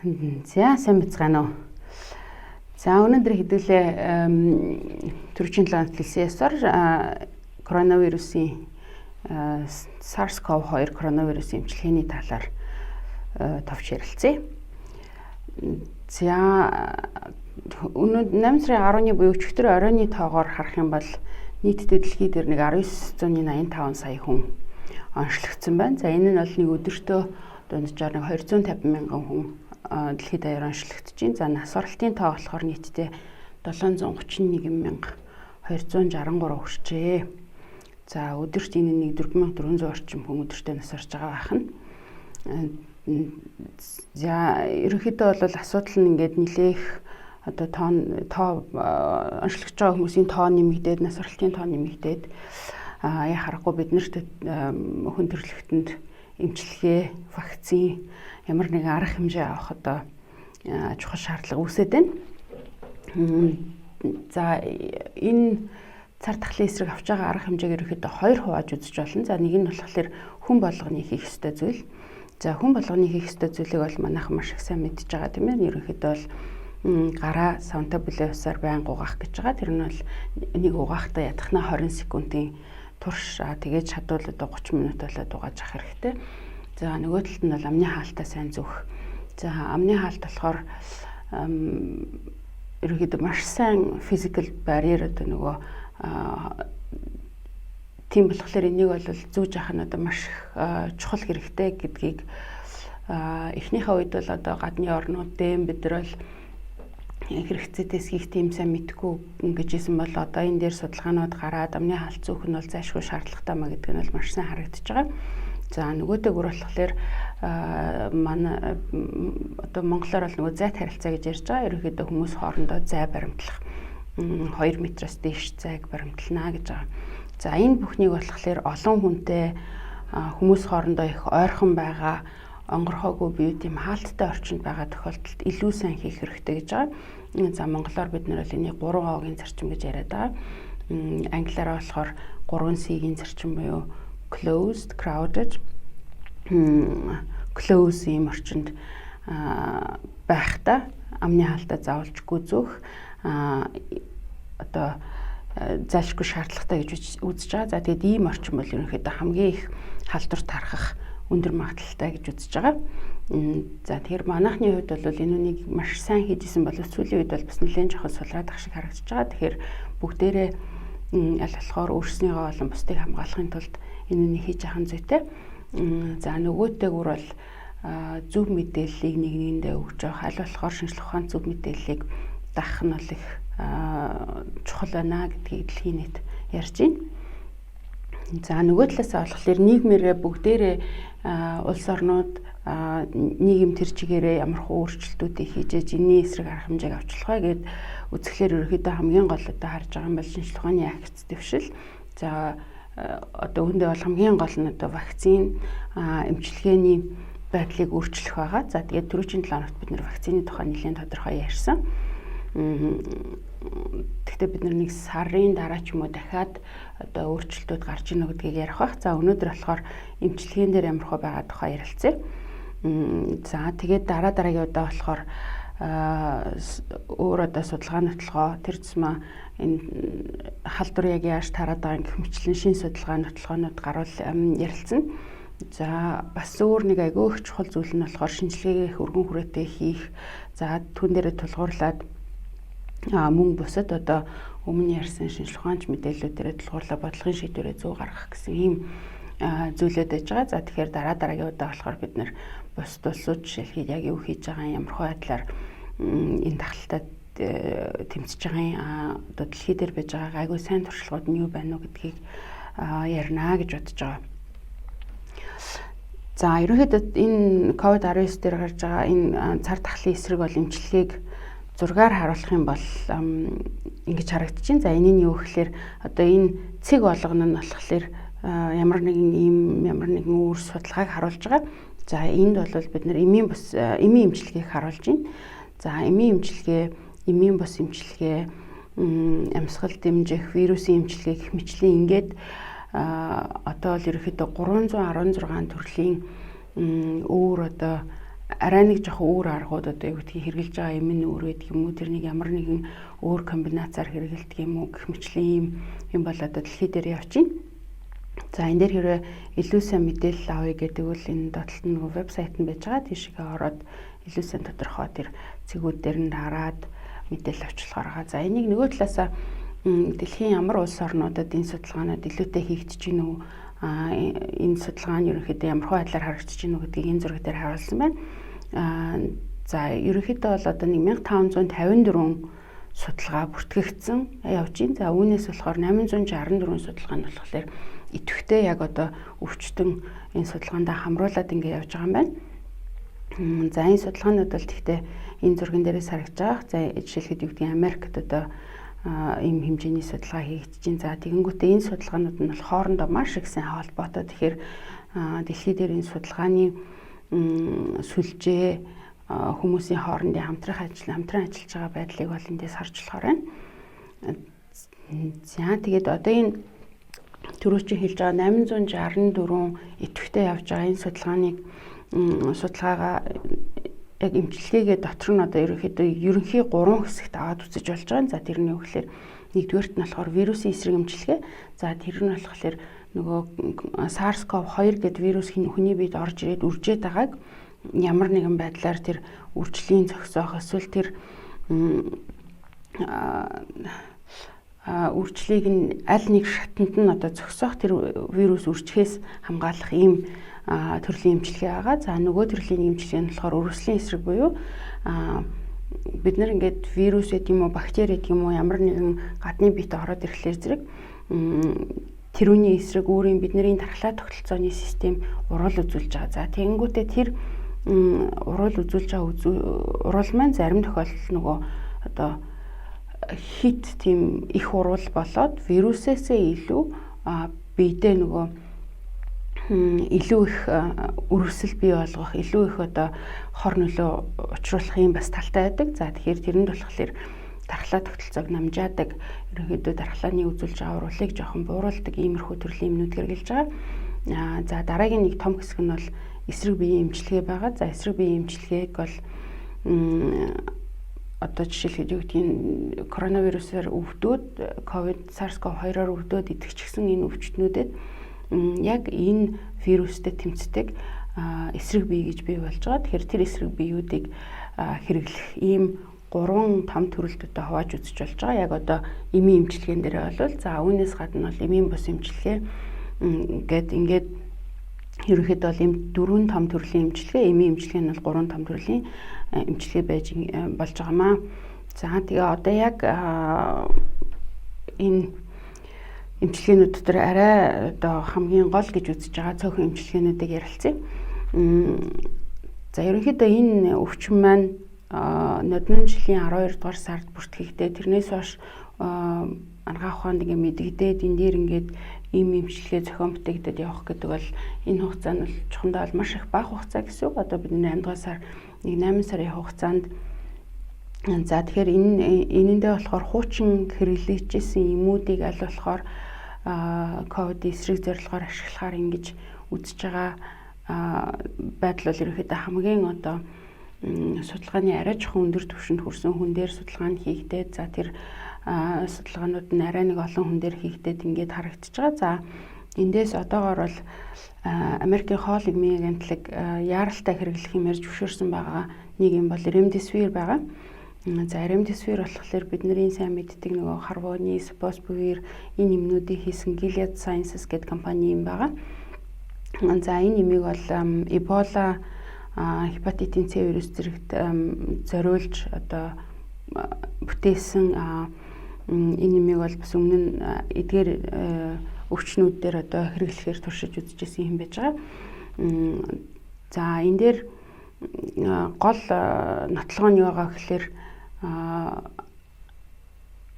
За сайн бацгаана уу. За өнөөдөр хэдүүлээ төрөчийн 7 хоног хэлсэн ясаар коронавирусын SARS-CoV-2 коронавирусын эмчилгээний талаар товч ярилцъя. За өнөөдөр 8 сарын 10-ны буюу өчигдөр оройн тоогоор харах юм бол нийтдээ дэлхийд 1985 сая хүн онцлогдсон байна. За энэ нь бол нэг өдөртөө дунджаар 250 мянган хүн дэлхийд даяар онцлогдож байна. За нас оролтын тоо болохоор нийтдээ 731,263 хүрчээ. За өдөрт энэ нэг 4400 орчим хүн өдөртөө нас орж байгаа байх нь. За ерөнхийдөө бол асуудал нь ингээд нэлээх одоо тоо онцлогдож байгаа хүмүүсийн тоо нэмэгдээд, нас оролтын тоо нэмэгдээд яа харахгүй биднэрт хүн төрөлхтөнд эмчилгээ, вакцин ямар нэгэн арга хэмжээ авах одоо чухал шаардлага үүсээд байна. За энэ цар тахлын эсрэг авч байгаа арга хэмжээг ерөнхийдөө хоёр хувааж үзэж болно. За нэг нь болохоор хүн болгоны хийх ёстой зүйл. За хүн болгоны хийх ёстой зүйлийг бол манайхан маш их сайн мэдж байгаа тийм ээ. Ерөнхийдөө бол гараа савнтай бүлээн усаар байнга угаах гэж байгаа. Тэр нь бол нэг угаахтаа ядахнаа 20 секундын турш тэгээд чадвал одоо 30 минут болоод угааж авах хэрэгтэй. За нөгөө талд нь бол амны хаалтаа сайн зүүх. За амны хаалт болохоор ерөнхийдөө маш сайн physical barrier одоо нөгөө тийм болохоор энийг бол зүүж авах нь одоо маш чухал хэрэгтэй гэдгийг эхнийхээ үед бол одоо гадны орнууд дэм бид нар бол хэрэгцээтэйс хийх тийм сайн мэдгүй ингэж исэн бол одоо энэ дээр судалгаанууд гараад амны хаалт зүүх нь бол зайлшгүй шаардлагатай маа гэдэг нь бол маш сайн харагдаж байгаа. За нөгөөдөг болохоор манай одоо монголоор бол нөгөө зайт харилцаа гэж ярьж байгаа. Ерөнхийдөө хүмүүс хоорондоо зай баримтлах 2 метроос дээш зайг баримтлана гэж байгаа. За энэ бүхнийг болохоор олон хүнтэй хүмүүс хоорондоо их ойрхон байгаа, онгорхоогүй бие тийм хаалттай орчинд байгаа тохиолдолд илүү сайн хийх хэрэгтэй гэж байгаа. За монголоор бид нар бол энийг 3 O-гийн зарчим гэж яриад байгаа. Англиараа болохоор 3 C-ийн зарчим буюу closed, crowded, close ийм орчинд байхдаа амны хаалтаа заавалжгүй зөөх одоо зайлшгүй шаардлагатай гэж үзэж байгаа. За тэгээд ийм орчин бол ерөнхийдөө хамгийн их халдвар тархах өндөр магадaltaй гэж үзэж байгаа. За тэгэхээр манайхны хувьд бол энэнийг маш сайн хийжсэн боловч сүүлийн үед бол бас нэлээд жоохон сулраад ах шиг харагдаж байгаа. Тэгэхээр бүгдээрээ аль болохоор өөрснийгөө болон бусдыг хамгаалахын тулд энэнийг хийж ахын зүйтэй. За нөгөөтэйгүр бол зөв мэдээллийг нэгэндээ өгч явах, аль болохоор шинжлэх ухааны зөв мэдээллийг дагах нь бол их чухал байна гэдгийг дэлхийн нийт ярьж байна. За нөгөө талаасаа болохоор нийгмээрээ бүгдээрээ улс орнууд нийгэм тэр чигээрээ ямар хөө өөрчлөлтүүдийг хийж энэний эсрэг арга хэмжээг авчлах вэ гэд үзэхлээр ерөөхдөө хамгийн гол одоо харж байгаа юм бол шинжлэх ухааны акц дэвшил. За одоо үүндээ бол хамгийн гол нь одоо вакцин эмчилгээний байдлыг өөрчлөх байгаа. За тэгээд түрүүчийн 7 хоногт бид нэр вакцины тухай нэлээд тодорхой ярьсан. Гэхдээ бид нэг сарын дараа ч юм уу дахиад одоо өөрчлөлтүүд гарч ийнө гэдгийг ярих бах. За өнөөдөр болохоор эмчилгээнд дээр ямар хөө байгаа тухай ярилцъя. За тэгээд дараагийн удаа болохоор өөр одоо судалгаа нотолгоо тэр тусмаа энэ халдвар яг яаж тараад байгааг гэх мэтлэн шинэ судалгаа нотолгоонууд гаруул ярилцсан. За бас өөр нэг айгүй их чухал зүйл нь болохоор шинжилгээгээ өргөн хүрээтэй хийх. За түн дээрээ тулгуурлаад мөн бусад одоо өмнө ярьсан шинжлэх ухаанч мэдээллүүдээр тулгуурлаа бодлогын шийдвэрээ зөв гаргах гэсэн ийм зүйлүүд байж байгаа. За тэгэхээр дараагийн удаа болохоор бид нэр бусад улсууд жишээлхэд яг юу хийж байгаа ямар хөө байдлаар энэ тахалтай тэмцэж байгаа одоо дэлхий дээр байж байгаа айгүй сайн туршлагууд нь юу байна уу гэдгийг ярина гэж бодож байгаа. За ерөнхийдөө энэ COVID-19 дээр гарч байгаа энэ цар тахлын эсрэг бол эмчилгээг зургаар харуулах юм бол ингэж харагдаж байна. За энэний юу гэхээр одоо энэ цэг болгоно нь болохоор ямар нэгэн үр судалгааг харуулж байгаа. За энд бол бид нар эмийн эмчилгээг харуулж байна. За эмийн бус эмчилгээ, амьсгал дэмжих, вирусын эмчилгээ гэх мэтлэн ингээд одоо л ерөөхдөө 316 төрлийн өөр одоо арай нэг жоох өөр аргууд одоо юу гэдгийг хэрэгжилж байгаа юм нь өөр байдаг юм уу, тэрнийг ямар нэгэн өөр комбинацаар хэрэгэлдэг юм уу гэх мэтлийн юм бол одоо дэлхий дээр явж байна. За энэ дээр хэрвээ илүү сайн мэдээлэл авъя гэдэг бол энэ доотлолт нэг вебсайт нь байж байгаа. Тийшээ ороод илүү сайн тодорхой тэр цэгүүд дээр нь дараад мэдээлэл авчлахаар байгаа. За энийг нөгөө талаасаа дэлхийн ямар улс орнуудад энэ судалгаанууд илүүтэй хийгдэж гин үү? Энэ судалгаа нь ерөнхийдөө ямар хөө байдлаар харагдаж гин үү гэдгийг энэ зураг дээр харуулсан байна. За ерөнхийдөө бол одоо 1554 судалгаа бүртгэгдсэн явж байна. За үүнээс болохоор 864 судалгаа нь болохоор идэвхтэй яг одоо өвчтөн энэ судалгаанд хамруулад ингэ явж байгаа юм байна. За энэ судалгаанууд бол тэгтээ энэ зурган дээрээс харагдаж байгаа. За жишээлхэд юу гэдгийг Америкт одоо ийм хэмжээний судалгаа хийгдэж байна. За тэгэнгүүтээ энэ судалгаанууд нь бол хоорондоо маш их сайн холбоотой. Тэгэхээр дэлхий дээр энэ судалгааны сүлжээ хүмүүсийн хоорондын хамтран ажиллаж байгаа байдлыг бол эндээс харж болохоор байна. За тэгээд одоо энэ түрүүчийн хэлж байгаа 864 идэвхтэй явж байгаа энэ судалгаагаа яг эмчилгээгээ дотор нь одоо ерөнхий 3 хэсэгт аваад үзэж болж байгаа. За тэрний үгээр нэгдүгээрт нь болохоор вирусын эсрэг эмчилгээ. За тэр нь болохоор нөгөө SARS-CoV-2 гэдэг вирус хүний биед орж ирээд үржээд байгааг ямар нэгэн байдлаар тэр үржлийн зогсоох эсвэл тэр үржлийг нь аль нэг шатанд нь одоо зогсоох тэр вирус үржихээс хамгаалах ийм төрлийн эмчилгээ байгаа. За нөгөө төрлийн эмчилгээ нь болохоор үрслийн эсрэг буюу бид нар ингээд вирус гэдэг юм уу, бактери гэдэг юм уу, ямар нэгэн гадны биед ороод ирэхлээр зэрэг тэрүүний эсрэг өөрийн бидний дархлаа тогтолцооны систем урал үзүүлж байгаа. За тэгэнгүүтээ тэр урал үзүүлж байгаа урал маань зарим тохиолдолд нөгөө одоо хит тийм их урал болоод вирусээсээ илүү биедээ нөгөө илүү их өрөвсөл бий болгох, илүү их одоо хор нөлөө учруулах юм бас талтай байдаг. За тэгэхээр тэрэнд болохоор дархлаа тогтолцоог намжаадаг, ерөнхийдөө дархлааны үзүүлж байгаа уралыг жоохон бууруулдаг иймэрхүү төрлийн юмнууд хэрэгжилж байгаа. За дараагийн нэг том хэсэг нь бол эсрэг биеийн эмчилгээ байгаа. За эсрэг биеийн эмчилгээг бол одоо жишээлхэд юу гэдгийг коронавирусаар өвдөөд, ковид, SARS-CoV-2-оор өвдөөд идэгчсэн энэ өвчтнүүдэд яг энэ вирустэй тэмцдэг эсрэг бие гэж бий болж байгаа. Тэгэхээр тэр эсрэг биеүүдийг хэрэглэх ийм 3 том төрөлд одоо хувааж үзэж болж байгаа. Яг одоо эмийн эмчилгээнд дээр бол за үүнээс гадна бол эмийн бус эмчилгээ ингээд ерөнхийдөө бол 4 том төрлийн эмчилгээ, эмийн эмчилгээ нь бол 3 том төрлийн эмчилгээ байж болж байгаамаа. За тэгээ одоо яг энэ эмчилгээнүүд дотор арай одоо хамгийн гол гэж үзэж байгаа цөөхөн эмчилгээнүүдийг ярилцъя. За ерөнхийдөө энэ өвчин маань нодон жилийн 12 дугаар сард бүртгэгдээ тэрнээс хойш анагаах ухаанд ингээ мэдэгдээд энэ дээр ингээд ийм эмчилгээ зохион бүтээгдээд явах гэдэг бол энэ хугацаа нь чухамдаа бол маш их бага хугацаа гэсэн үг. Одоо бидний 8 дугаар сар нэг 8 сарын хугацаанд за тэгэхээр энэндээ болохоор хуучин хэрэглэгчсэн эмүүдийг аль болохоор ковид эсрэг зорилгоор ашиглахаар ингэж үзэж байгаа байдал бол ерөнхийдөө хамгийн одоо судалгааны арай жоохон өндөр түвшинд хүрсэн хүн дээр судалгаа нь хийгдээд за тэр судалгаанууд нь арай нэг олон хүн дээр хийгдээд ингээд харагдаж байгаа. За эндээс одоогоор бол Америкийн хоол эмийн агентлаг яаралтай хэрэглэх юмээр зөвшөөрсөн байгаа нэг юм бол Remdesivir байгаа. За Remdesivir болохоор бидний сайн мэддэг нөгөө харвууны Sofosbuvir энэ юмнуудыг хийсэн Gilead Sciences гэдэг компани юм байгаа. За энэ юмыг бол Ebola хепатитин С вирус зэрэгт зориулж одоо бүтээсэн энэ юмыг бол бас өмнө нь эдгээр өвчнүүд дээр одоо хэрэглэхээр туршиж үзэжсэн юм байж байгаа. За энэ дээр гол нотлого нь юу байгаа гэхээр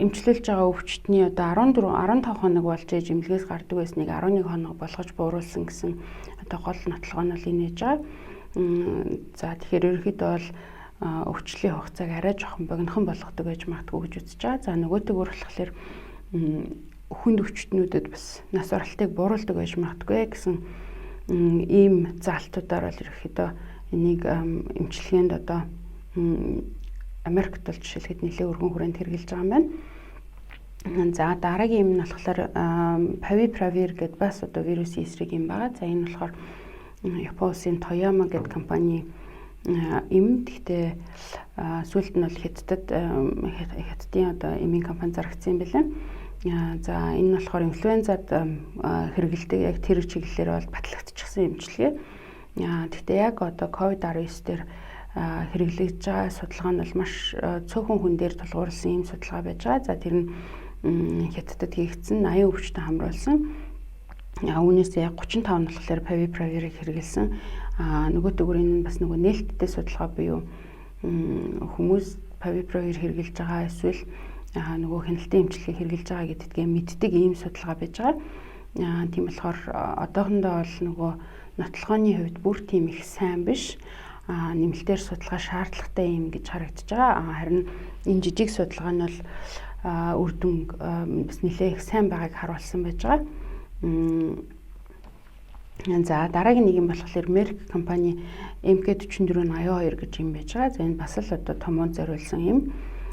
эмчлүүлж байгаа өвчтний одоо 15 хоног болж эмнэлгээс гардаг байсныг 11 хоног болгож бууруулсан гэсэн одоо гол нотлого нь бол энэ байж байгаа. За тэгэхээр ерөнхийдөө бол өвчлөлийн хугацааг арай жоохон богинохон болгодог байж магадгүй гэж үзэж байгаа. За нөгөөтэйг болохоор хүнд өвчтнүүдэд бас нас баралтыг бууруулдаг байж магадгүй гэсэн ийм заалтуудаар бол ерөнхийдөө энийг эмчилгээнд одоо Америкт бол жишээлхэд нэлээд өргөн хүрээнд хэрэгжилж байгаа юм байна. За дараагийн юм нь болохоор Favipiravir гэдэг бас одоо вирусын эсрэг юм байгаа. За энэ болохоор Японы улсын Toyama гэдэг компани им. Гэхдээ сүүлд нь бол хятадын одоо эмийн компани зарагдсан юм байна. За энэ нь болохоор инфлюензад хэрэгэлдэг яг тэр чиглэлээр бол батлагдчихсан эмчилгээ. Гэхдээ яг одоо COVID-19 дээр хэрэглэж байгаа судалгаа нь бол маш цөөхөн хүн дээр тулгуурласан ийм судалгаа байж байгаа. За тэр нь хятадд хийгдсэн 80 өвчтөд хамруулсан. Үүнээс яг 35 нь болохоор Favipiravir-ыг хэрэгэлсэн. Нөгөө төгөр энэ бас нөгөө нээлттэй судалгаа буюу хүмүүс Favipiravir хэрэглэж байгаа эсвэл нөгөө хяналтын эмчилгээ хэрэглэж байгаа гэдгээ мэддэг ийм судалгаа байж байгаа. Тийм болохоор одоохондоо бол нөгөө нотлохооны хувьд бүр тийм их сайн биш. Нэмэлтээр судалгаа шаардлагатай юм гэж харагдаж байгаа. Харин энэ жижиг судалгаа нь бол үр дүн бас нэлээд их сайн байгааг харуулсан байж байгаа. За дараагийн нэг юм болохоор Merck компани MK4482 гэж юм байж байгаа. За энэ бас л одоо томоонд зориулсан юм.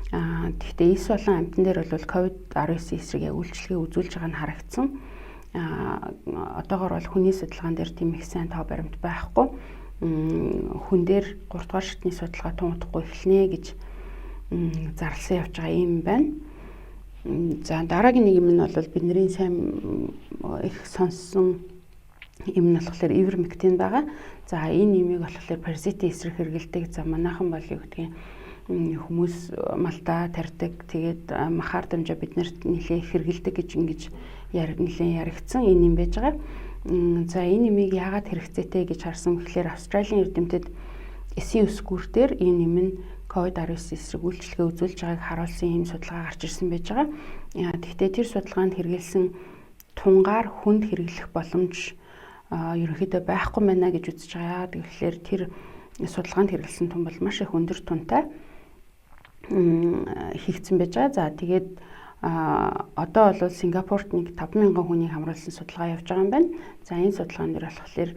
Гэхдээ эс болон амтан дээр бол COVID-19 эсрэг яг үйлчлэгээ үзүүлж байгаа нь харагдсан. Одоогоор бол хүний судалгаан дээр тийм их сайн тоо баримт байхгүй. Хүн дээр 3 дугаар шатны судалгаа тунхдахгүй эхэлнэ гэж зарласан явж байгаа юм байна. За дараагийн нэг юм нь бол бидний сайн их сонссон юм нь болохоор Ivermectin байгаа. За энэ нэмийг болохоор паразитын эсрэг хэрэгэлдэг. За манайхан бол юу гэдгийг хүмүүс малдаа тарьдаг. Тэгээд махаар дамжаа биднэрт нэлээд хэрэгэлдэг гэж ингэж нэлээд яригдсан энэ юм байж байгаа. За энэ нэмийг яагаад хэрэгцээтэй гэж харсан гэхээр Австралийн эрдэмтэд эсийн өсгүүртээр энэ нэм нь COVID-19 эсрэг үйлчлэгээ үзүүлж байгааг харуулсан ийм судалгаа гарч ирсэн байж байгаа. Гэхдээ тэр судалгаанд хэрэгэлсэн тунгаар хүнд хэрэглэх боломж ерөнхийдөө байхгүй байна гэж үзэж байгаа. Тэгэхээр тэр судалгаанд хэрэгэлсэн тун бол маш их өндөр тунтай хийгдсэн байж байгаа. За тэгээд одоо бол Сингапурт нэг 5,000 хүнийг хамруулсан судалгаа явж байгаа юм байна. За энэ судалгаан дээр болохоор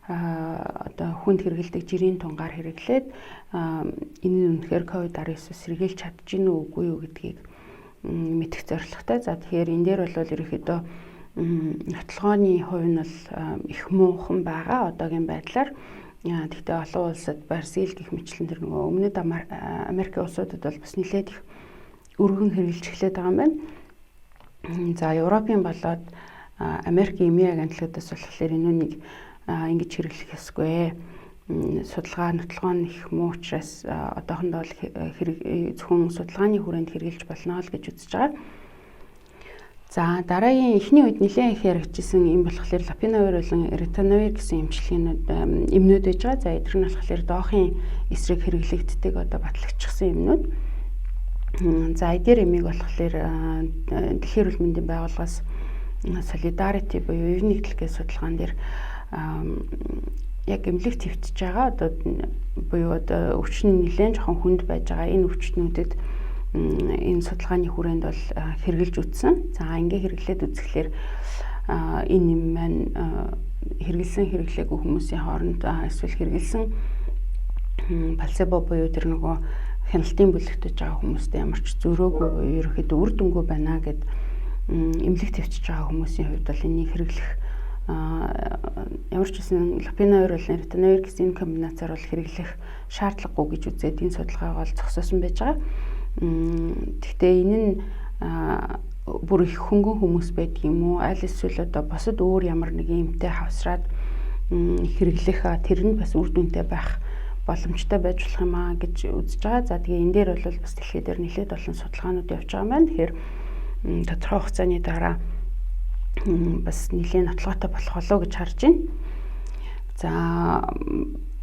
одоо хүнд хэрэгэлдэг жирийн тунгаар хэрэглээд энэ нь үнэхээр COVID-19 сэргийлж чадчихна уу үгүй юу гэдгийг мэдэх зорилготой. За тэгэхээр энэ дээр бол ерөнхийдөө нотлохооны хувь нь бол их муухан байгаа одоогийн байдлаар. Гэхдээ олон улсад Бразил гэх мэтлэн тэр нөгөө өмнөд Америкийн улсуудад бол бас нэлээд их өргөн хэрэгжилж эхлэдэг байгаа юм байна. За Европын болоод Америкийн эмийн агентлагаас болохоор энүүнийг ингэж хэрэглэх ёсгүй. Судалгаа нотлогоо нь их муу учраас одоохондоо зөвхөн судалгааны хүрээнд хэрэгжилж болно л гэж үзэж байгаа. За дараагийн эхний үед нэлээд их яригдчихсэн юм болохоор Lopinavir болон Ritonavir гэсэн эмнүүд байж байгаа. За эдгээр нь болохоор доохын эсрэг хэрэглэгддэг одоо батлагдчихсан эмнүүд. За эдгээр эмийг болохоор Дэлхийн эрүүл мэндийн байгууллагаас Solidarity буюу өвн нэгдлэгээ судалгаан дээр яг эмнэлэг твтж байгаа. Одоо буюу одоо өвчин нэлээд жоохон хүнд байж байгаа. Энэ өвчтнүүдэд энэ судалгааны хүрээнд бол хэрэгжилж үтсэн. За ингээ хэрэглээд үзэхлээр энэ юм маань хэрэгэлсэн хэрэглээгүй хүмүүсийн хооронд эсвэл хэрэгэлсэн плацебо буюу тэр нөгөө хяналтын бүлэгтэж байгаа хүмүүстэй ямар ч зөрөөгүй буюу ерөөхдөө үр дүнгүй байна гэд эмнэлэг твтж байгаа хүмүүсийн хувьд бол энийг хэрэглэх ямар ч гэсэн Lopinavir болон Ritonavir гэсэн комбинацаар бол хэрэглэх шаардлагагүй гэж үзээд энэ судалгааг бол зогсоосон байж байгаа. Гэхдээ энэ нь бүр их хөнгөн хүмүүс байдаг юм уу? Аль эсвэл одоо босод өөр ямар нэгэн юмтай хавсраад хэрэглэх тэр нь бас үр дүнтэй байх боломжтой байж болох юм аа гэж үзэж байгаа. За тэгээ энэ дээр бол бас дэлхийд дээр нэлээд олон судалгаанууд явж байгаа юм байна. Тэгэхээр тодорхой хугацааны дараа бас нэлээд нотлоготой болох болов гэж харж байна. За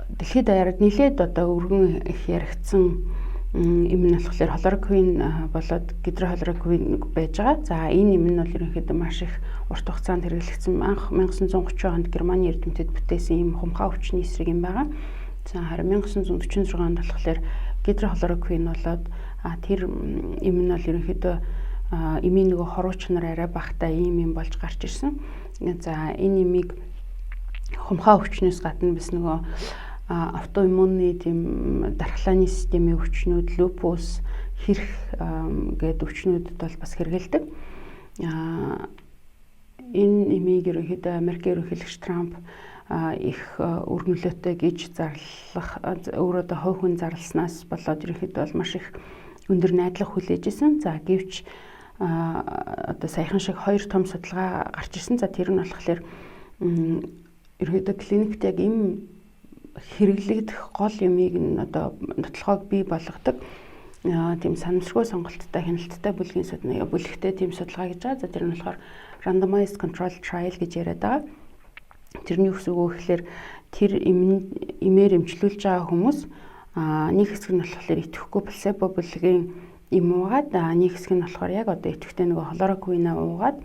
дэлхийд даяараа нэлээд одоо өргөн их яригдсан юм нь болохоор хлороквин болоод гидрохлороквин байж байгаа. За энэ юм нь бол ерөнхийдөө маш их урт хугацаанд хэрэглэгдсэн. Анх 1930 онд Германы эрдэмтэд бүтээсэн юм хумхаа өвчний эсрэг юм байгаа. За харин 1946 онд болохоор гидрохлороквин болоод тэр юм нь бол ерөнхийдөө эмийн нөгөө хоруу чанар арай багтаа ийм юм болж гарч ирсэн. За энэ эмийг хумхаа өвчнөөс гадна бас нөгөө автоиммунны тийм дархлааны системийн өвчнүүд, лупус, хэрх гэдэг өвчнүүдэд бол бас хэрэгэлдэг. Энэ имийг ерөнхийдөө Америкийн ерөнхийлөгч Трамп их өргөнлөөтэй гэж зарлах, өөрөө хувь хүн зарласнаас болоод ерөнхийдөө бол маш их өндөр найдлага хүлээж исэн. За гэвч одоо саяхан шиг 2 том судалгаа гарч ирсэн. За тэр нь болохоор ерөнхийдөө клиникт яг им хэрэглэгдэх гол юмыг нь одоо нотлохоог бий болгодог тийм санамсаргүй сонголттой хяналттай бүлэгтэй тийм судалгаа гэж байгаа. За тэр нь болохоор randomized controlled trial гэж яриад байгаа. Тэрний үгс үг гэхээр тэр имээр эмчлүүлж байгаа хүмүүс нэг хэсэг нь болохоор идэвхгүй плацебо бүлгийн им уугаад нэг хэсэг нь болохоор яг одоо идэвхтэй нөгөө хлороквина уугаад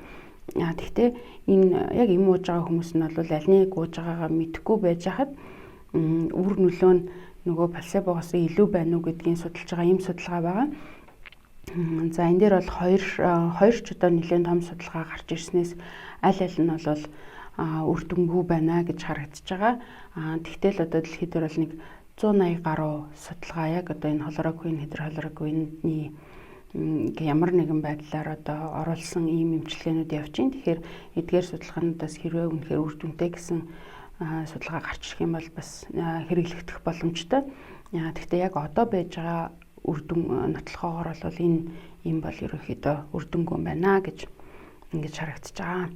тэгтээ энэ яг им ууж байгаа хүмүүс нь бол аль нэг ууж байгаагаа мэдэхгүй байж хаад үр нөлөө нь нөгөө плацебогоос илүү байна уу гэдгийг судалж байгаа ийм судалгаа байгаа. За энэ дээр бол хоёр ч одоо нэлээд том судалгаа гарч ирснээс аль нь бол үр дүнгүй байна гэж харагдаж байгаа. Тэгтэл одоо дэлхийд дээр бол нэг 180 гаруй судалгаа яг одоо энэ хлороквин, хлороквины ямар нэгэн байдлаар одоо оруулсан ийм эмчилгээнүүд явж байна. Тэгэхээр эдгээр судалгаануудаас хэрвээ үнэхээр үр дүнтэй гэсэн судалгаа гарч ирэх юм бол бас хэрэглэгдэх боломжтой. Гэхдээ яг одоо байж байгаа үр дүн нотлохоогоор бол энэ юм бол ерөнхийдөө үр дүнгүй байна гэж ингэж харагдаж байгаа.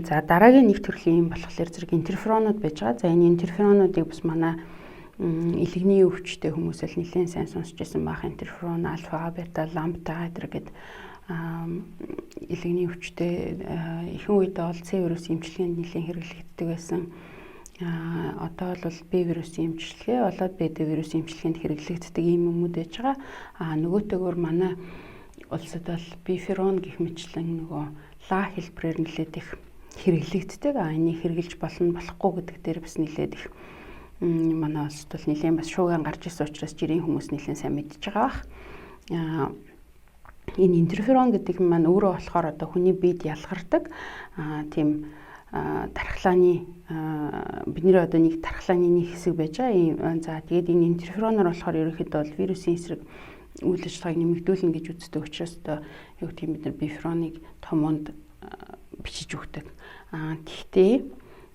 За дараагийн нэг төрлийн юм болохоор зэрэг интерферонууд байж байгаа. За энэ интерферонуудыг бас манай илэгний өвчтэй хүмүүс л нэлээд сайн сонсч байсан баах. Интерферон, альфа, бета, ламбда гэдэг илэгний өвчтэй ихэнх үед бол С вирусын эмчилгээнд нэлээд хэрэглэгддэг байсан. Одоо бол Б вирусын эмчилгээ, болоод Б вирусын эмчилгээнд хэрэглэгддэг ийм юмуд байж байгаа. Нөгөөтэйгөр манай улсад бол биферон гэх мэтлэн нөгөө ла хэлбэрээр нэлээд их хэрэглэгддэг. Энийг хэрэгжилж болно болохгүй гэдэг дээр бас нэлээд их манай улсад бол нэлээд бас шуугиан гарч ирсэн учраас жирийн хүмүүс нэлээд сайн мэдж байгаа бах. Энэ интерферон гэдэг нь маань өөрөө болохоор одоо хүний биед ялгардаг тийм тархлааны бидний одоо нэг тархлааны нэг хэсэг байж байгаа. За тэгээд энэ интерфероноор болохоор ерөнхийдөө бол вирусын эсрэг үйл ажиллагааг нэмэгдүүлнэ гэж үздэг учраас одоо яг тийм бид нар бифероныг томоонд бичиж өгдөг. Гэхдээ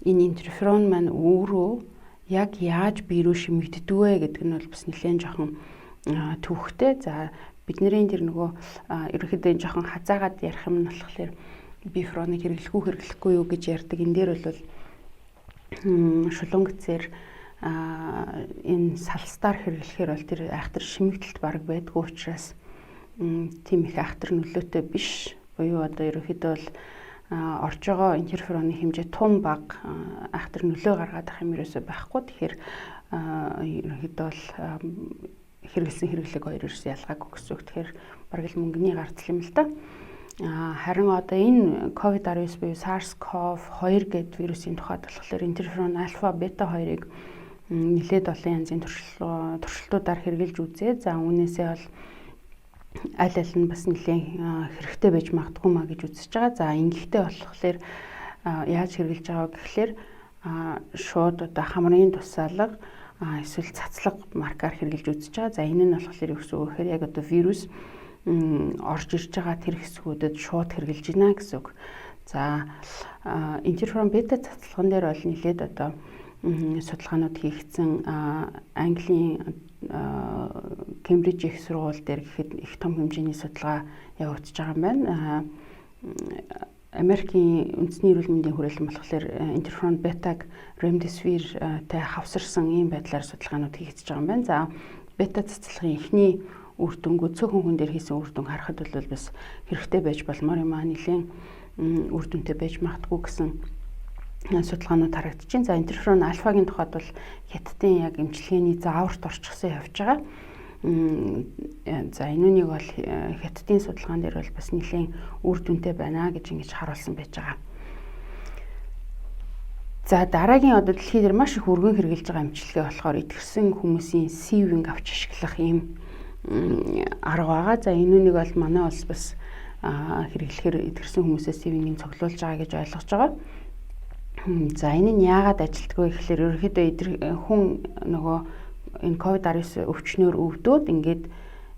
энэ интерферон маань өөрөө яг яаж бие рүү шимэгддэг вэ гэдэг нь бол бас нэлээд жоохон төвхтэй. За бидний тэр нөгөө ерөнхийдөө жоохон хазаагаад ярих юм нь болохоор бифероныг хэрэглэхгүй юу гэж ярьдаг. Энэ дээр бол шулунгцээр энэ салстаар хэрэглэхээр бол тэр айхтар шимэгдэлт бараг байдгүй учраас тийм их айхтар нөлөөтэй биш. Буюу одоо ерөнхийдөө бол орж байгаа интерфероны хэмжээ тун бага айхтар нөлөө гаргаад ах юм ерөөсөй байхгүй. Тэгэхээр ерөнхийдөө бол хэрэглэсэн хэрэглэг хоёр ерөөсөй ялгаагүй гэсэн үг. Тэгэхээр бараг л мөнгөний гарцал юм л да. Харин одоо энэ COVID-19 буюу SARS-CoV-2 гэдэг вирусын тухайд болохоор интерферон альфа, бета 2-ыг нэлээд олон янзын туршилтуудаар хэрэгжилж үзээ. За үүнээсээ бол аль нь бас нэлээд хэрэгтэй байж магадгүй маа гэж үзэж байгаа. За ингэхдээ болохоор яаж хэрэгжилж байгаа гэхээр шууд одоо хамрын тусаалга эсвэл цацлаг маркаар хэрэгжилж үзэж байгаа. За энэ нь болохоор юу гэсэн үг гэхээр яг одоо вирус орж ирж байгаа тэр хэсгүүдэд шууд хэрэгжилж байна гэсэн үг. За интерферон бета цацлаган дээр бол нэлээд одоо судалгаанууд хийгдсэн. Английн Кембриж их сургууль дээр гэхэд их том хэмжээний судалгаа явагдаж байгаа юм байна. Америкийн үндэсний эрүүл мэндийн хүрээлэн болохоор интерферон бетаг ремдесивиртэй хавсарсан ийм байдлаар судалгаанууд хийгдэж байгаа юм байна. За бета цацлагын эхний үр дүнгууд цөөхөн хүн дээр хийсэн үр дүн харахад бол бас хэрэгтэй байж болмоор юм аа. Нэлээд үр дүнтэй байж магадгүй гэсэн судалгаанууд харагдаж байна. За интерферон альфагийн тухайд бол хятадын яг эмчилгээний зааварт орчихсон явж байгаа. За энэнийг бол хятадын судалгаан дээр бол бас нэлээд үр дүнтэй байна гэж ингэж харуулсан байж байгаа. За дараагийн одоо дэлхийд маш их өргөн хэрэгжилж байгаа эмчилгээ болохоор итгэрсэн хүмүүсийн сивинг авч ашиглах ийм арга байгаа. За энэнийг бол манай улс бас хэрэглэхээр итгэрсэн хүмүүсээс сивингийг цуглуулж байгаа гэж ойлгож байгаа. За энэ нь яагаад ажилтгүй гэхээр ерөнхийдөө хүн нөгөө энэ COVID-19 өвчнөөр өвдөөд ингээд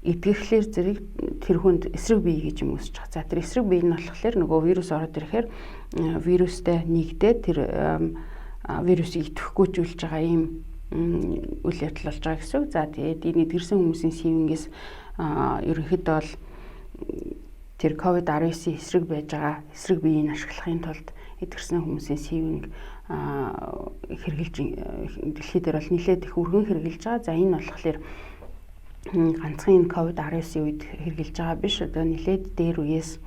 эдгэхлээр зэрэг тэр хүнд эсрэг бие гэж юм үүсэж байгаа. За тэр эсрэг бие нь болохоор нөгөө вирус ороод ирэхээр вирустэй нэгдээд тэр вирусыг идэвхгүйжүүлж байгаа ийм үйл явдал болж байгаа гэсэн үг. За тэгээд энэ эдгэрсэн хүмүүсийн сэвэнгээс ерөнхийдөө бол тэр COVID-19 эсрэг байж байгаа эсрэг биеийг ашиглахын тулд эдгэрсэн хүмүүсийн сэвэнг хэрэгжилж дэлхий дээр бол нэлээд их өргөн хэрэгжилж байгаа. За энэ болохоор ганцхан энэ COVID-19 үед хэрэгжилж байгаа биш. Одоо нэлээд дээр үеэс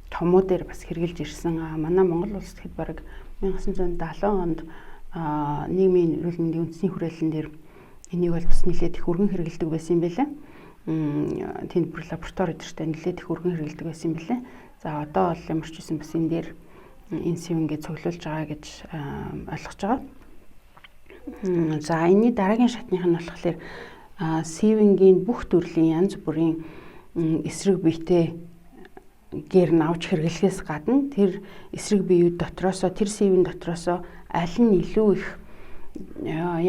томуудаар бас хэрэгжилж ирсэн. Манай Монгол улс гэхэд бараг 1970 онд нийгмийн эрүүл мэндийн үндэсний хүрээлэн дээр энийг бол бас нэлээд их өргөн хэрэгжилдэг байсан юм байлаа. Тэнд бүр лаборатори эдэртэй нэлээд их өргөн хэрэгжилдэг байсан юм байлаа. За одоо бол ямар ч үсэн бас энэ дээр энэ сэвэнгээ цуглуулж байгаа гэж ойлгож байгаа. За энэний дараагийн шатных нь болохоор сэвэнгийн бүх төрлийн янз бүрийн эсрэг биетэй гэр навж хэрэглэхээс гадна тэр эсрэг биеүүд дотроосоо тэр сэвэн дотроосоо аль нь илүү их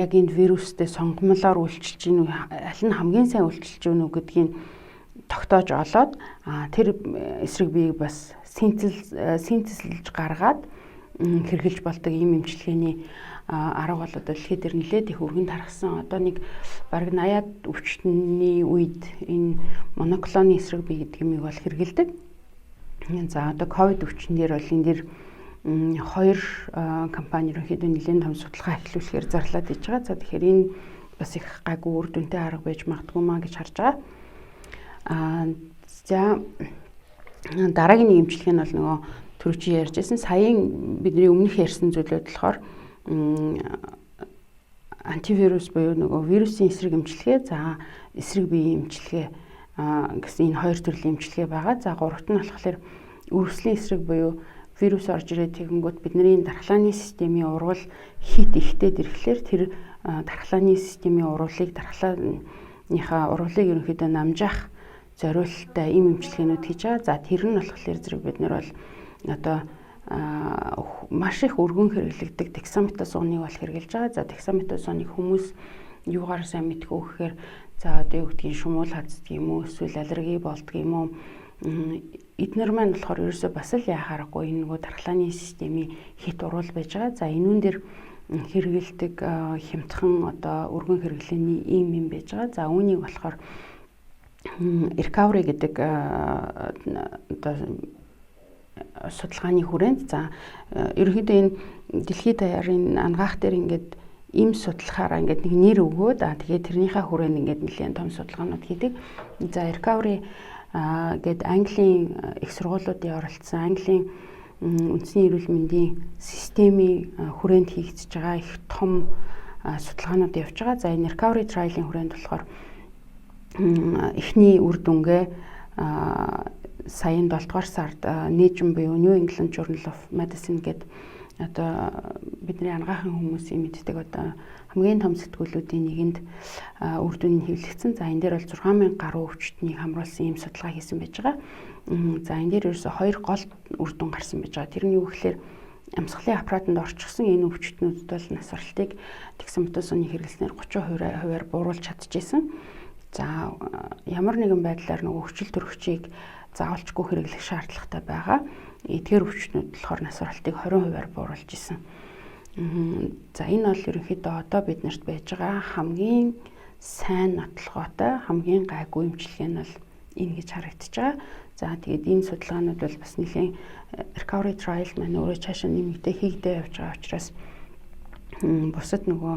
яг энэ вирустэй сонгомлоор үйлчилж гин үү, аль нь хамгийн сайн үйлчилж гин үү гэдгийг тогтоож олоод тэр эсрэг биеийг бас синтезлж гаргаад хэрэгжилж болдог ийм эмчилгээний арга бол одоо дэлхийд дээр нэлээд их өргөн тархсан. Одоо нэг бараг 80-аад өвчтний үед энэ моноклоны эсрэг бие гэдэг юмыг бол хэрэгэлдэг. За одоо ковид өвчнээр бол энэ дэр хоёр компани ерөнхийдөө нэлээд том судалгаа эхлүүлэхээр зарлаад иж байгаа. За тэгэхээр энэ бас их гайгүй үр дүнтэй арга байж магадгүй маа гэж харж байгаа. За дараагийн нэг эмчилгээ нь бол нөгөө түрүүчийн ярьжсэн саяын бидний өмнөх ярьсан зүйлүүд болохоор антивирус буюу нөгөө вирусын эсрэг эмчилгээ, за эсрэг биеийн эмчилгээ гэсэн энэ хоёр төрлийн эмчилгээ байгаа. За гуравт нь болохоор үргэлжлэлийн эсрэг буюу вирус орж ирээд тэгэнгүүт бидний дархлааны системийн урвал хит ихтэй ирэхлээр тэр дархлааны системийн урвалыг дархлааныхаа урвалыг ерөнхийдөө намжаах зориулалттай ийм эмчилгээнүүд хийж байгаа. За тэр нь болохоор зэрэг бид нар бол одоо маш их өргөн хэрэглэгдэг дексаметазоныг бол хэрэгжилж байгаа. За дексаметазоныг хүмүүс юугаар сайн мэдэх вэ гэхээр за одоо юу гэдгийг шумуул хаздаг юм уу, эсвэл аллерги болдго юм уу. Эднэр маань болохоор ерөөсөө бас л яхаарахгүй энэ нөгөө дархлааны системийн хит урвал байж байгаа. За энүүн дээр хэрэгэлдэг хямдхан одоо өргөн хэрэглээний ийм юм байж байгаа. За үүнийг болохоор recovery гэдэг одоо судалгааны хүрээнд за ерөнхийдөө энэ дэлхийд даяарын ангаах дээр ингээд ийм судалгаараа ингээд нэг нэр өгөөд тэгээд тэрнийхээ хүрээнд ингээд нэлээд том судалгаанууд хийдэг. За recovery гээд Английн их сургуулиудын оролцсон Английн үндэсний эрүүл мэндийн системийн хүрээнд хийгдэж байгаа их том судалгаанууд явж байгаа. За энэ recovery trial-ийн хүрээнд болохоор эхний үр дүнгээ саяын 7 дугаар сард Nature буюу New England Journal of Medicine гэдэг одоо бидний анагаахын хүмүүсийн мэддэг одоо хамгийн том сэтгүүлүүдийн нэгэнд үр дүн нь хэвлэгдсэн. За энэ дээр бол 6000 гаруй өвчтнийг хамруулсан ийм судалгаа хийсэн байж байгаа. За энэ дээр ерөөсө хоёр гол үр дүн гарсан байж байгаа. Тэр нь юу гэхээр амьсгалын аппаратанд орчихсон энэ өвчтнүүдэд бол насварлтыг дексаметазоны хэрэглэснээр 30%-аар бууруулж чадчихсан. За ямар нэгэн байдлаар нөгөө хүчил төрөгчийг заавалчгүй хэрэглэх шаардлагатай байгаа. Эдгээр өвчтнүүд болохоор насварлтыг 20%-аар бууруулж исэн. За энэ бол ерөнхийдөө одоо биднэрт байж байгаа хамгийн сайн нотлогоотой хамгийн гайгүй эмчилгээ нь бол энэ гэж харагдаж байгаа. За тэгээд энэ судалгаанууд бол бас нэлийн recovery trial маань өөрөө цаашаа нэмэгдээ хийгдээ явж байгаа учраас бусад нөгөө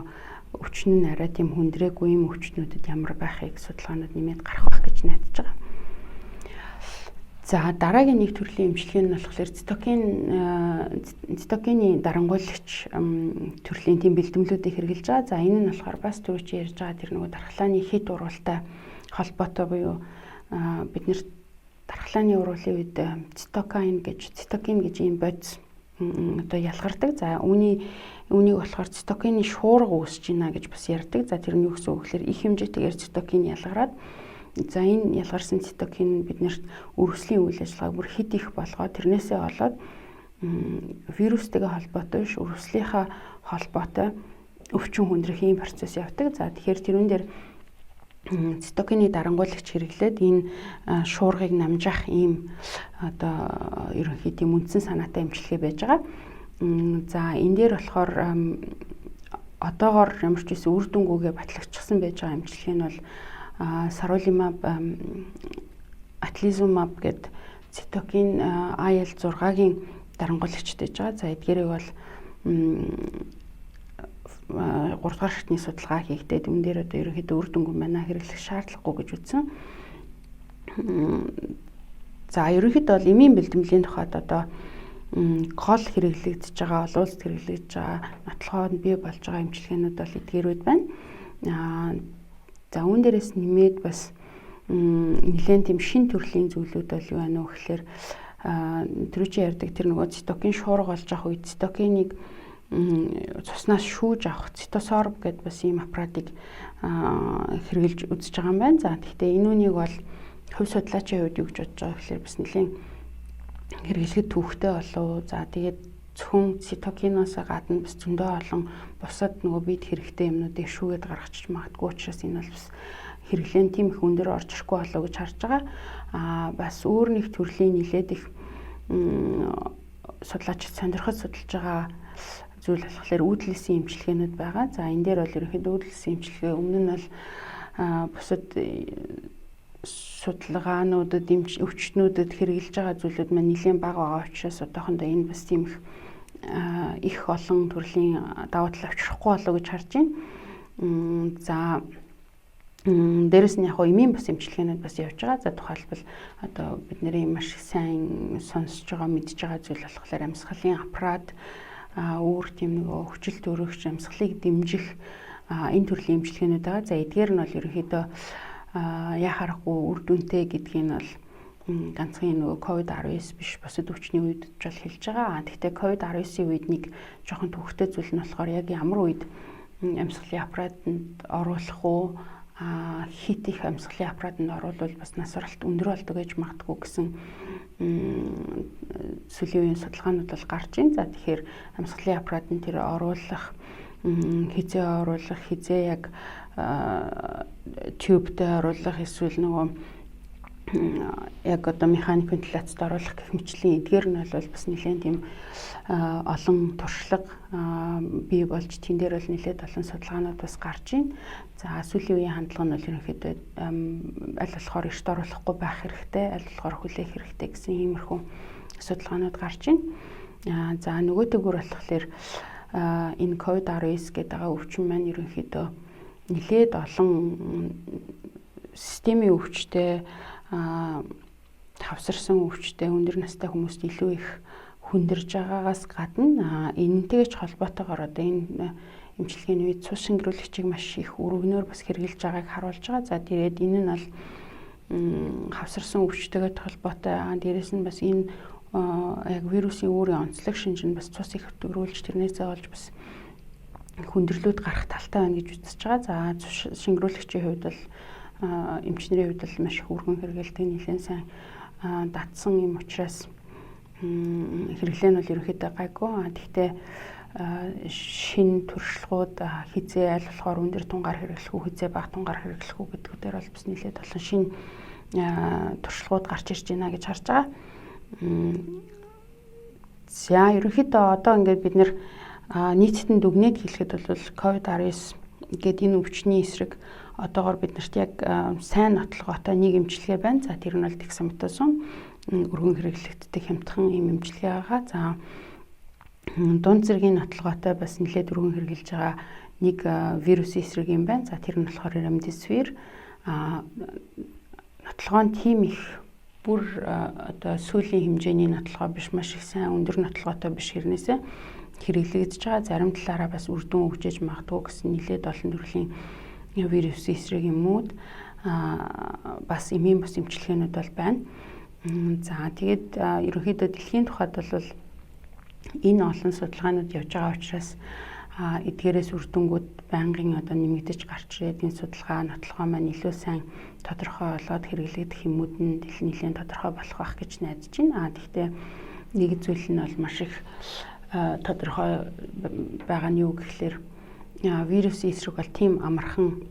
өвчин нь арай тийм хүндрээгүй юм өвчтнүүдэд ямар байхыг судалгаанууд нэмээд гарах байх гэж найдаж байгаа. За дараагийн нэг төрлийн эмчилгээ нь болохоор цитокины дарангуйлагч төрлийн тийм бэлтгэлүүдийг хэрэгжилж байгаа. За энэ нь болохоор бас түрүүч ярьж байгаа тэр нөгөө дархлааны хит урвалтай холбоотой буюу бид дархлааны урвалын үед цитокин гэж ийм бодис одоо ялгардаг. За үүнийг болохоор цитокины шуурга үүсэж байна гэж бас ярьдаг. За тэр нь юу гэсэн үг гэхээр их хэмжээтэйгээр цитокин ялгараад за энэ ялгарсан цитокин биднэрт үргэлжлэлийн үйл ажиллагааг бүр хит их болгоод тэрнээсээ болоод вирустэйгээ холбоотой биш, үрслийнхаа холбоотой өвчин хүндрэх ийм процесс явдаг. За тэгэхээр тэрүүн дээр цитокины дарангуулагч хэрэглээд энэ шуургыг намжаах ийм одоо ерөнхийдөө үндсэн санаатай эмчилгээ байж байгаа. За энэ дээр болохоор одоогоор ямар ч үсэн үр дүнгүйгээ батлагчсан байж байгаа эмчилгээ нь бол сарулимаб, атлизумаб гэдэг цитокин IL-6-гийн дарангуулагчд байж байгаа. За эдгээрийг бол 3 дугаар шатны судалгаа хийгдээд энэ дээр одоо ерөнхийдөө үр дүнгүй манай хэрэглэх шаардлагагүй гэж үзсэн. За ерөнхийдөө бол эмийн бэлтгэлийн тухайд одоо гол хэрэглэгдэж байгаа, олон улсад хэрэглэгдэж байгаа, нотлоход бий болж байгаа эмчилгээнүүд бол эдгээрүүд байна. За үүн дээрээс нэмээд бас нэлээд тийм шин төрлийн зүйлүүд бол юу байна вэ гэхээр түрүү чи ярьдаг тэр нөгөө цитокин шуурга болж авах үед цитокиныг цуснаас шүүж авах цитосорб гэдээ бас ийм аппаратыг хэрэгжилж үзэж байгаа юм байна. За гэхдээ энэ үнийг бол хувь судлаачийн хувьд юу гэж бодож байгаа гэхээр бас нэлээд хэрэглэхэд төвхтэй болов. За тэгээд зөвхөн цитокиноос гадна бас зөндөө олон бусад нөгөө бид хэрэгтэй юмнуудыг шүүгээд гаргачих магадгүй учраас энэ бол бас хэрэглэн тийм их өндөр орж ирэхгүй болов гэж харж байгаа. Бас өөр нэг төрлийн нэлээд их судлаачид сонирхож судалж байгаа зүйл болохоор үүдэлсэн эмчилгээнүүд байгаа. За энэ дээр бол ерөнхийдөө үүдэлсэн эмчилгээ өмнө нь бол бусад судалгаануудад өвчтнүүдэд хэрэгжилж байгаа зүйлүүд маань нэлээд бага байгаа учраас одоохондоо энэ бас тийм их олон төрлийн давуу тал авчрахгүй болов гэж харж байна. За дээрэс нь яг хоо эмийн бас эмчилгээнүүд бас явж байгаа. За тухайлбал одоо бидний маш сайн сонсож байгаа, мэдж байгаа зүйл болохоор амьсгалын аппарат, өөр тийм нөгөө хүчил төрөгч амьсгалыг дэмжих энэ төрлийн эмчилгээнүүд байгаа. За эдгээр нь бол ерөнхийдөө яхаарахгүй үр дүнтэй гэдгийг нь бол ганцхан нөгөө COVID-19 биш бусад өвчний үед ч бол хэлж байгаа. Гэхдээ COVID-19-ийн үед нэг жоохон төвөгтэй зүйл нь болохоор яг ямар үед амьсгалын аппаратанд оруулах уу, хит их амьсгалын аппаратанд оруулвал бас насваралт өндөр болдог гэж магадгүй гэсэн сүүлийн үеийн судалгаанууд бол гарч байна. За тэгэхээр амьсгалын аппаратанд тэр оруулах, хизээ оруулах, хизээ яг тубтэй оруулах эсвэл нөгөө яг одоо механик вентиляцид оруулах гэх мэтлийн эдгээр нь бол бас нэлээд тийм олон туршлага бий болж тэн дээр бол нэлээд олон судалгаанууд бас гарч байна. За сүүлийн үеийн хандлага нь бол ерөнхийдөө аль болохоор эрт оруулахгүй байх хэрэгтэй, аль болохоор хүлээх хэрэгтэй гэсэн иймэрхүү судалгаанууд гарч байна. За нөгөөдөөр болохоор энэ COVID-19 гэдэг өвчин маань ерөнхийдөө нэлээд олон системийн өвчтэй, тавсарсан өвчтэй, өндөр настай хүмүүст илүү их хүндэрж байгаагаас гадна энэнтэйгч холбоотойгоор одоо энэ эмчилгээний үед цус шингэрүүлэгчийг маш их өргөнөөр бас хэрэгжилж байгааг харуулж байгаа. За тэгээд энэ нь бол хавсарсан өвчтэйгээ холбоотой. Дээрээс нь бас энэ яг вирусын өөрийн онцлог шинж нь бас цус их өтгөрүүлж тэрнээсээ болж бас хүндрэлүүд гарах талтай байна гэж үзэж байгаа. За шингэрүүлэгчийн хувьд бол эмчнэрийн хувьд бол маш их өргөн хэрэгэлдэг, нэлээд сайн датсан юм учраас хэрэглээ нь бол ерөнхийдөө гайгүй. Гэхдээ шин туршлагууд хизээ аль болохоор өндөр тунгаар хэрэглэх үү, хизээ бага тунгаар хэрэглэх үү гэдэг дээр бол бас нэлээд олон шин туршлагууд гарч ирж байна гэж харж байгаа. За ерөнхийдөө одоо ингээд бид нэр нийтэд нь дүгнээд хэлэхэд бол COVID-19 гэдэг энэ өвчний эсрэг одоогоор биднэрт яг сайн нотлогоотой нэг эмчилгээ байна. За тэр нь бол дексаметазон, өргөн хэрэглэгддэг хямдхан ийм эмчилгээ байгаа. За дунд зэргийн нотлогоотой бас нэлээд өргөн хэрэгжилж байгаа нэг вирусын эсрэг юм байна. За тэр нь болохоор remdesivir. Нотлогоо нь тийм их бүр одоо сүүлийн хэмжээний нотлогоо биш, маш их сайн өндөр нотлогоотой биш хэрнээсээ хэрэглэгдэж байгаа. Зарим талаараа бас үр дүн өгчээж магадгүй гэсэн нэлээд олон төрлийн вирусын эсрэг юмуд бас эмийн бус эмчилгээнүүд бол байна. За тэгээд ерөнхийдөө дэлхийн тухайд бол энэ олон судалгаанууд явж байгаа учраас эдгээрээс үр дүнгууд байнгын одоо нэмэгдэж гарч ирээд энэ судалгаа нотлогоо маань илүү сайн тодорхой болоод хэрэглэгдэх юмуд нь нэлээд тодорхой болох байх гэж найдаж байна. Гэхдээ нэг зүйл нь бол маш их тодорхой байгаа нь юу гэхээр вирусын эсрэг бол тийм амархан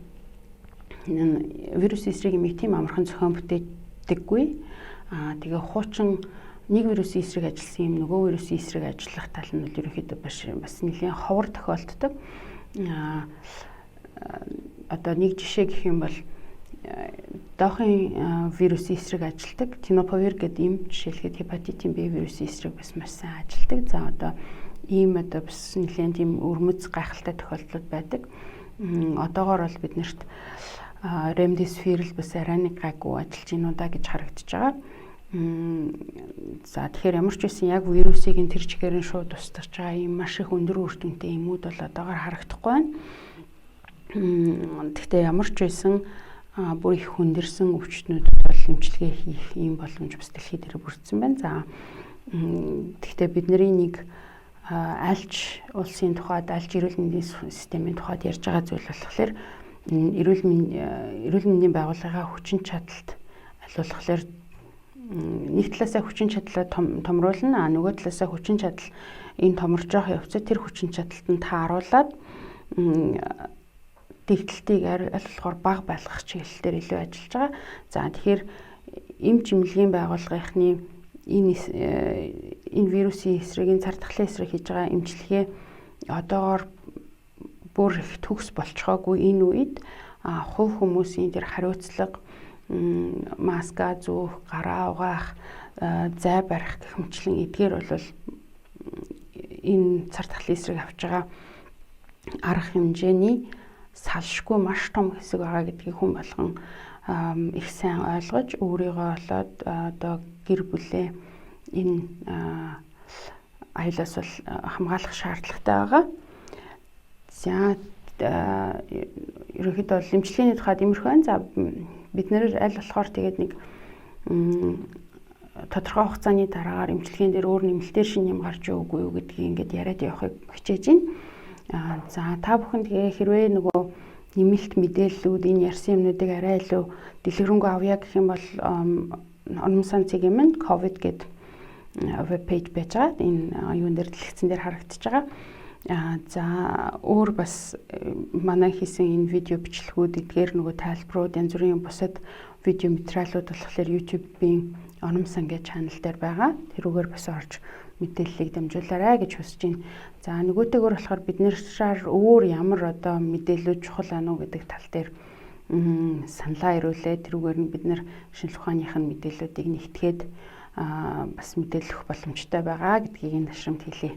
вирусын эсрэг юмыг тийм амархан зохион бүтээдэггүй. Тэгээ хуучин нэг вирусын эсрэг ажилласан юм нөгөө вирусын эсрэг ажиллах тал нь бол ерөнхийдөө бас нэлээд ховор тохиолддог. Одоо нэг жишээ гэх юм бол доохын вирусын эсрэг ажилдаг тенопавир гэдэг ийм жишээлгээд хепатитын Б вирусын эсрэг бас маш сайн ажилдаг. За одоо ийм одоо бас нэлээд тийм өрмөц гайхалтай тохиолдлууд байдаг. Одоогоор бол биднэрт ремдесивир л бас арай нэг гайгүй ажиллаж байна уу да гэж харагдаж байгаа. За тэгэхээр ямар ч байсан яг вирусыг энэ тэр чигээр нь шууд устгаж байгаа ийм маш их өндөр үр дүнтэй юмуд бол одоогоор харагдахгүй байна. Гэхдээ ямар ч байсан бүр их хүндэрсэн өвчтнүүдэд бол эмчилгээ хийх ийм боломж бас дэлхийд дээр бүрдсэн байна. За гэхдээ бидний нэг альж улсын тухайд альж эрүүл мэндийн системийн тухайд ярьж байгаа зүйл болохоор эрүүл мэндийн байгууллагын хүчин чадалт аль болохоор нэг талаасаа хүчин чадлаа томруулна, нөгөө талаасаа хүчин чадал энэ томорж байгаа явцад тэр хүчин чадалд нь тааруулаад дэгдэлтийг аль болохоор бага байлгах чиглэлээр илүү ажиллаж байгаа. За тэгэхээр эм чимлэгийн байгууллагынхны энэ вирусын эсрэг, цар тахлын эсрэг хийж байгаа эмчилгээ одоогоор бүр их төгс болчихоогүй энэ үед хувь хүмүүсийн тэр хариуцлага маска зүүх, гараа угаах, зай барих гэх мэтлэн эдгээр бол энэ цар тахлын эсрэг авч байгаа арга хэмжээний салшгүй маш том хэсэг байгаа гэдгийг хүн болгон их сайн ойлгож өөрийгөө болоод одоо гэр бүлээ энэ аюулаас бол хамгаалах шаардлагатай байгаа. За ерөнхийдөө бол эмчилгээний тухайд иймэрхүү байна. За бид нэр аль болохоор тэгээд нэг тодорхой хугацааны дараагаар эмчилгээнд дээр өөр нэмэлтээр шин юм гарч өгөөгүй юу гэдгийг ингээд яриад явахыг хичээж байна. За та бүхэн тэгээ хэрвээ нөгөө нэмэлт мэдээллүүд энэ ярьсан юмнуудыг арай илүү дэлгэрэнгүй авъя гэх юм бол Орон санцгийн минь ковид гэдэг веб пэйж байж байгаа. Энэ юун дээр дэлгэцэн дээр харагдаж байгаа. За өөр бас манай хийсэн энэ видео бичлэгүүд эдгээр нөгөө тайлбарууд янз бүрийн бусад видео материалууд болохоор YouTube-ийн Орон сан гэж чанал дээр байгаа. Тэрүүгээр бас орж мэдээллийг дамжуулаарай гэж хүсэж байна. За нөгөөтэйгөр болохоор бид нэршаар өөр ямар одоо мэдээлэл чухал байна уу гэдэг тал дээр саналаа ирүүлээ. Тэрүүгээр нь бид нэр шинжлэх ухааныхын мэдээллүүдийг нэгтгээд бас мэдээлэх боломжтой байгаа гэдгийг энэ ташрамд хэлье.